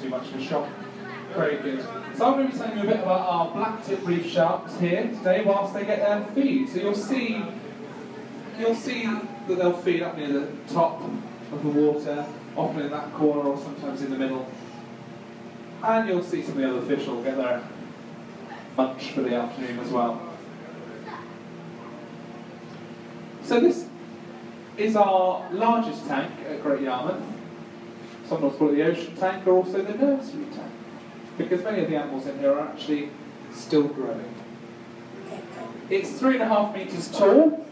too much of a shock. Very good. So I'm going to be telling you a bit about our black-tip reef sharks here today whilst they get their feed. So you'll see that they'll feed up near the top of the water, often in that corner or sometimes in the middle. And you'll see some of the other fish will get their munch for the afternoon as well. So this is our largest tank at Great Yarmouth. Sometimes called it the ocean tank or also the nursery tank, because many of the animals in here are actually still growing. It's 3.5 metres tall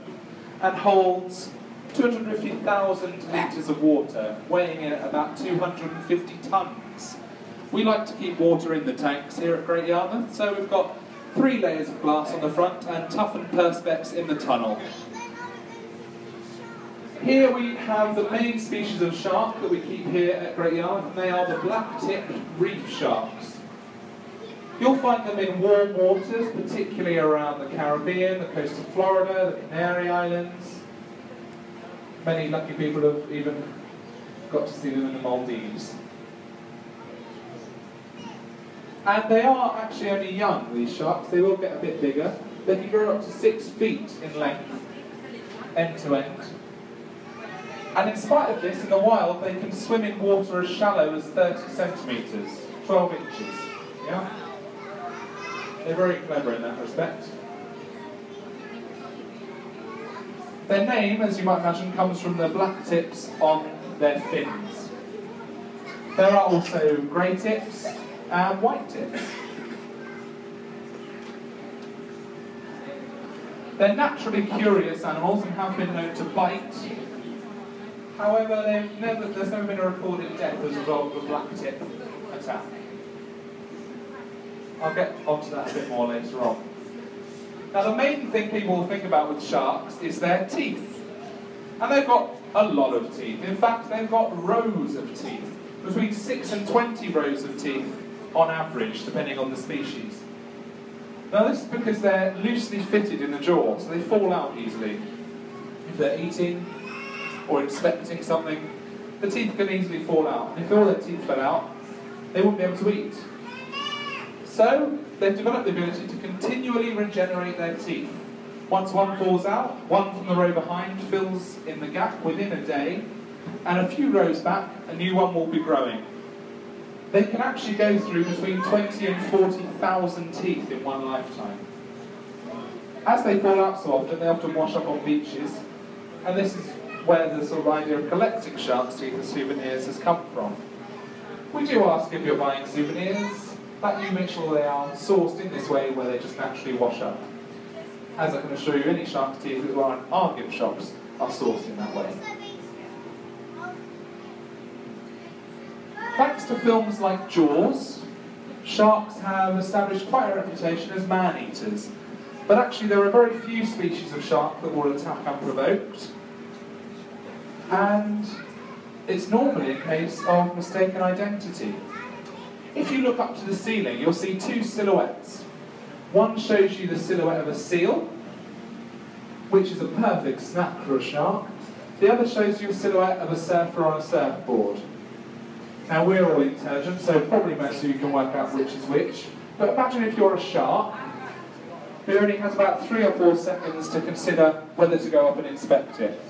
and holds 250,000 litres of water, weighing in at about 250 tonnes. We like to keep water in the tanks here at Great Yarmouth, so we've got 3 layers of glass on the front and toughened perspex in the tunnel. Here we have the main species of shark that we keep here at Great Yarmouth, and they are the black-tipped reef sharks. You'll find them in warm waters, particularly around the Caribbean, the coast of Florida, the Canary Islands. Many lucky people have even got to see them in the Maldives. And they are actually only young, these sharks. They will get a bit bigger. They can grow up to 6 feet in length, end to end. And in spite of this, in the wild, they can swim in water as shallow as 30 centimetres, 12 inches. Yeah? They're very clever in that respect. Their name, as you might imagine, comes from the black tips on their fins. There are also grey tips and white tips. They're naturally curious animals and have been known to bite. However, there's never been a recorded death as a result of a black tip attack. I'll get onto that a bit more later on. Now, the main thing people will think about with sharks is their teeth. And they've got a lot of teeth. In fact, they've got rows of teeth. Between 6 and 20 rows of teeth on average, depending on the species. Now, this is because they're loosely fitted in the jaw, so they fall out easily. If they're eating or inspecting something, the teeth can easily fall out. And if all their teeth fell out, they wouldn't be able to eat. So, they've developed the ability to continually regenerate their teeth. Once one falls out, one from the row behind fills in the gap within a day, and a few rows back, a new one will be growing. They can actually go through between 20 and 40,000 teeth in one lifetime. As they fall out so often, they often wash up on beaches, and this is where the sort of idea of collecting shark's teeth as souvenirs has come from. We do ask if you're buying souvenirs, that you make sure they are sourced in this way where they just naturally wash up. As I can assure you, any shark's teeth that are in our gift shops are sourced in that way. Thanks to films like Jaws, sharks have established quite a reputation as man-eaters. But actually there are very few species of shark that will attack unprovoked. And it's normally a case of mistaken identity. If you look up to the ceiling, you'll see 2 silhouettes. One shows you the silhouette of a seal, which is a perfect snap for a shark. The other shows you a silhouette of a surfer on a surfboard. Now, we're all intelligent, so probably most of you can work out which is which. But imagine if you're a shark who only has about 3 or 4 seconds to consider whether to go up and inspect it.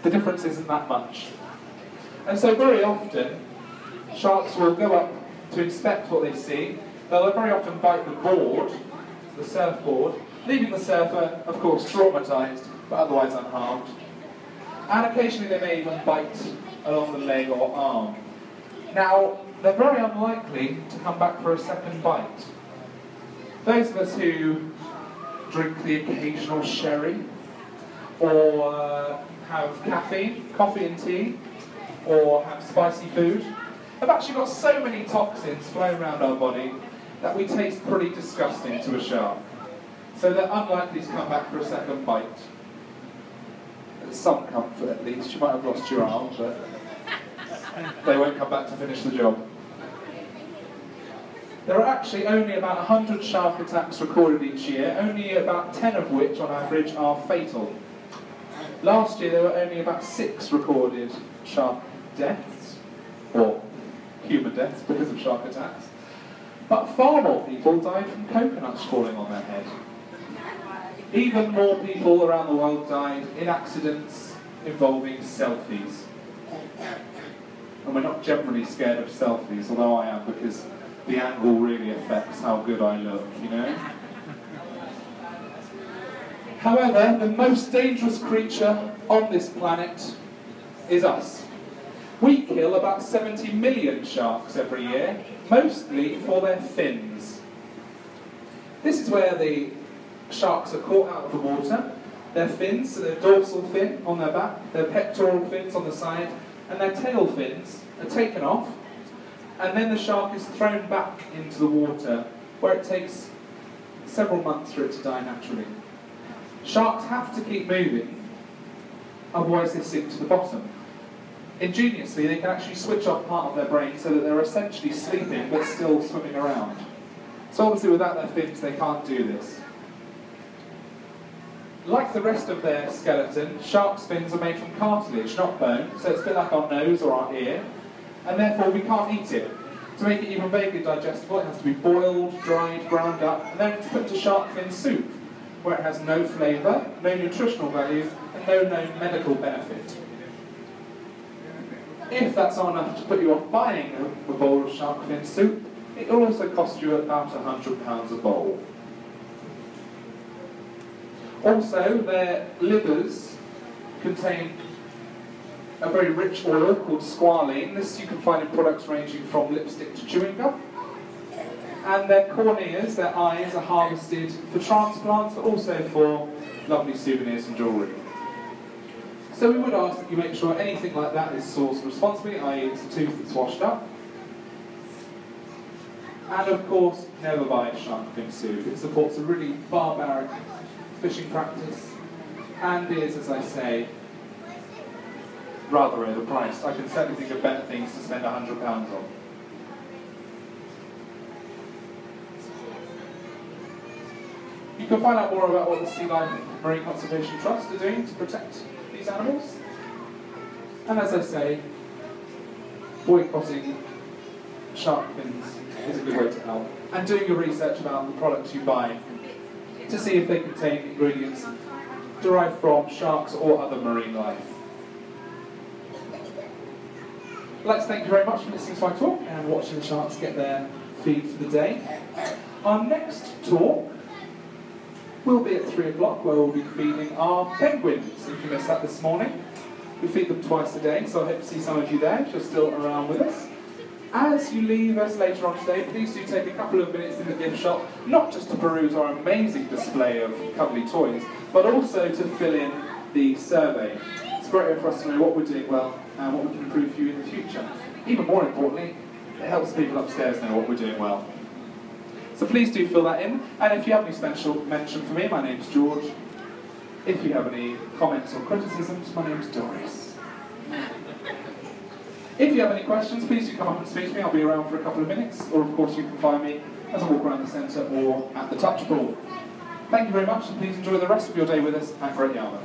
The difference isn't that much. And so very often, sharks will go up to inspect what they see. They'll very often bite the board, the surfboard, leaving the surfer, of course, traumatised, but otherwise unharmed. And occasionally they may even bite along the leg or arm. Now, they're very unlikely to come back for a second bite. Those of us who drink the occasional sherry, or have caffeine, coffee and tea, or have spicy food, have actually got so many toxins flowing around our body that we taste pretty disgusting to a shark. So they're unlikely to come back for a second bite. Some comfort at least. You might have lost your arm, but they won't come back to finish the job. There are actually only about 100 shark attacks recorded each year, only about 10 of which on average are fatal. Last year there were only about 6 recorded shark deaths, or human deaths because of shark attacks. But far more people died from coconuts falling on their head. Even more people around the world died in accidents involving selfies. And we're not generally scared of selfies, although I am, because the angle really affects how good I look, you know? However, the most dangerous creature on this planet is us. We kill about 70 million sharks every year, mostly for their fins. This is where the sharks are caught out of the water. Their fins, so their dorsal fin on their back, their pectoral fins on the side, and their tail fins are taken off, and then the shark is thrown back into the water, where it takes several months for it to die naturally. Sharks have to keep moving, otherwise they sink to the bottom. Ingeniously, they can actually switch off part of their brain so that they're essentially sleeping but still swimming around. So obviously without their fins they can't do this. Like the rest of their skeleton, sharks' fins are made from cartilage, not bone, so it's a bit like our nose or our ear, and therefore we can't eat it. To make it even vaguely digestible, it has to be boiled, dried, ground up, and then it's put to shark fin soup, where it has no flavour, no nutritional value, and no known medical benefit. If that's not enough to put you off buying a bowl of shark fin soup, it will also cost you about £100 a bowl. Also, their livers contain a very rich oil called squalene. This you can find in products ranging from lipstick to chewing gum. And their corneas, their eyes, are harvested for transplants, but also for lovely souvenirs and jewellery. So we would ask that you make sure anything like that is sourced responsibly, i.e. it's a tooth that's washed up. And of course, never buy shark fin soup. It supports a really barbaric fishing practice and is, as I say, rather overpriced. I can certainly think of better things to spend £100 on. You can find out more about what the Sealife Marine Conservation Trust are doing to protect these animals. And as I say, boycotting shark fins is a good way to help. And doing your research about the products you buy to see if they contain ingredients derived from sharks or other marine life. I'd like to thank you very much for listening to my talk and watching the sharks get their feed for the day. Our next talk will be at 3 o'clock, where we'll be feeding our penguins. If you missed that this morning, we feed them twice a day, so I hope to see some of you there if you're still around with us. As you leave us later on today, please do take a couple of minutes in the gift shop, not just to peruse our amazing display of cuddly toys, but also to fill in the survey. It's a great way for us to know what we're doing well and what we can improve for you in the future. Even more importantly, it helps people upstairs know what we're doing well. So please do fill that in, and if you have any special mention for me, my name's George. If you have any comments or criticisms, my name's Doris. If you have any questions, please do come up and speak to me. I'll be around for a couple of minutes, or of course you can find me as I walk around the centre or at the touch pool. Thank you very much, and please enjoy the rest of your day with us at Great Yarmouth.